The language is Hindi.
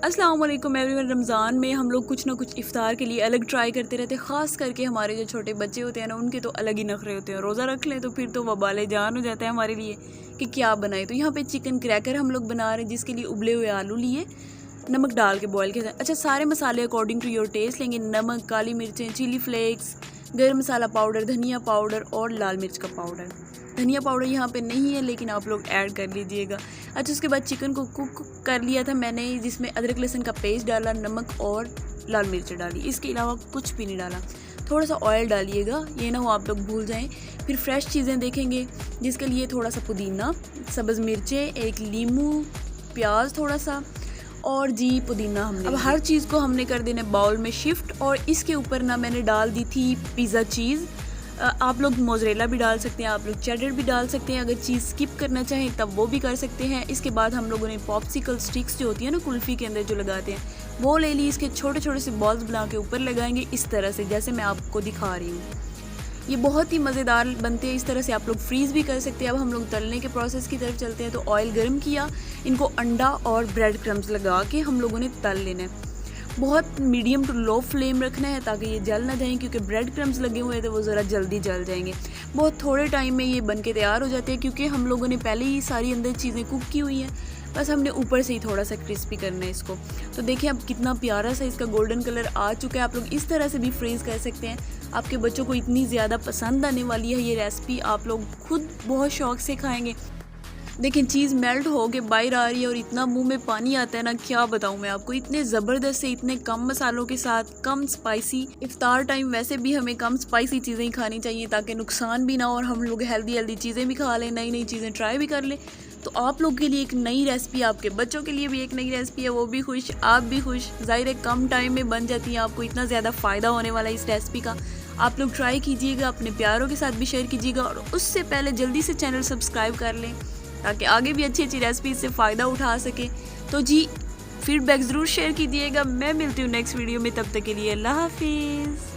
अस्सलाम वालेकुम एवरीवन। रमज़ान में हम लोग कुछ ना कुछ इफ्तार के लिए अलग ट्राई करते रहते हैं। ख़ास करके हमारे जो छोटे बच्चे होते हैं ना, उनके तो अलग ही नखरे होते हैं। रोज़ा रख लें तो फिर तो वबाले जान हो जाता है हमारे लिए कि क्या बनाए। तो यहाँ पे चिकन क्रैकर हम लोग बना रहे हैं, जिसके लिए उबले हुए आलू लिए, नमक डाल के बॉयल किया। अच्छा, सारे मसाले अकॉर्डिंग टू योर टेस्ट लेंगे। नमक, काली मिर्चें, चिली फ्लेक्स, गर्म मसाला पाउडर, धनिया पाउडर और लाल मिर्च का पाउडर। धनिया पाउडर यहाँ पे नहीं है, लेकिन आप लोग ऐड कर लीजिएगा। अच्छा, उसके बाद चिकन को कुक कर लिया था मैंने, जिसमें अदरक लहसुन का पेस्ट डाला, नमक और लाल मिर्च डाली। इसके अलावा कुछ भी नहीं डाला। थोड़ा सा ऑयल डालिएगा, ये ना हो आप लोग भूल जाएं। फिर फ्रेश चीज़ें देखेंगे, जिसके लिए थोड़ा सा पुदीना, सब्ज़ मिर्चें, एक लीमू, प्याज थोड़ा सा और जी पुदीना हमने। अब हर चीज़ को हमने कर देना बाउल में शिफ्ट। और इसके ऊपर ना मैंने डाल दी थी पिज़्ज़ा चीज़। आप लोग मोज़रेला भी डाल सकते हैं, आप लोग चेडर भी डाल सकते हैं। अगर चीज़ स्किप करना चाहें तब वो भी कर सकते हैं। इसके बाद हम लोगों ने पॉप्सिकल स्टिक्स जो होती है ना कुल्फ़ी के अंदर जो लगाते हैं, वो ले ली। इसके छोटे छोटे से बॉल्स बना के ऊपर लगाएंगे, इस तरह से जैसे मैं आपको दिखा रही हूँ। ये बहुत ही मज़ेदार बनते हैं। इस तरह से आप लोग फ्रीज़ भी कर सकते हैं। अब हम लोग तलने के प्रोसेस की तरफ चलते हैं। तो ऑयल गर्म किया, इनको अंडा और ब्रेड क्रम्स लगा के हम लोगों ने तल लेना है। बहुत मीडियम टू लो फ्लेम रखना है ताकि ये जल ना जाएं, क्योंकि ब्रेड क्रम्स लगे हुए हैं तो वो ज़रा जल्दी जल जाएंगे। बहुत थोड़े टाइम में ये बन के तैयार हो जाते हैं, क्योंकि हम लोगों ने पहले ही सारी अंदर चीज़ें कुक की हुई हैं। बस हमने ऊपर से ही थोड़ा सा क्रिस्पी करना है इसको। तो देखिए अब कितना प्यारा सा इसका गोल्डन कलर आ चुका है। आप लोग इस तरह से भी फ्रीज़ कर सकते हैं। आपके बच्चों को इतनी ज़्यादा पसंद आने वाली है ये रेसिपी, आप लोग खुद बहुत शौक़ से खाएँगे। देखिए चीज़ मेल्ट हो के बाहर आ रही है और इतना मुंह में पानी आता है ना, क्या बताऊं मैं आपको। इतने ज़बरदस्त से, इतने कम मसालों के साथ, कम स्पाइसी। इफ्तार टाइम वैसे भी हमें कम स्पाइसी चीज़ें ही खानी चाहिए ताकि नुकसान भी ना हो और हम लोग हेल्दी चीज़ें भी खा लें, नई नई चीज़ें ट्राई भी कर लें। तो आप लोग के लिए एक नई रेसिपी, आपके बच्चों के लिए भी एक नई रेसिपी है, वो भी खुश, आप भी खुश। ज़ाहिर है कम टाइम में बन जाती है, आपको इतना ज़्यादा फ़ायदा होने वाला है इस रेसिपी का। आप लोग ट्राई कीजिएगा, अपने प्यारों के साथ भी शेयर कीजिएगा और उससे पहले जल्दी से चैनल सब्सक्राइब कर लें ताकि आगे भी अच्छी अच्छी रेसिपीज से फ़ायदा उठा सके। तो जी फीडबैक ज़रूर शेयर कीजिएगा। मैं मिलती हूँ नेक्स्ट वीडियो में, तब तक के लिए अल्लाह हाफिज़।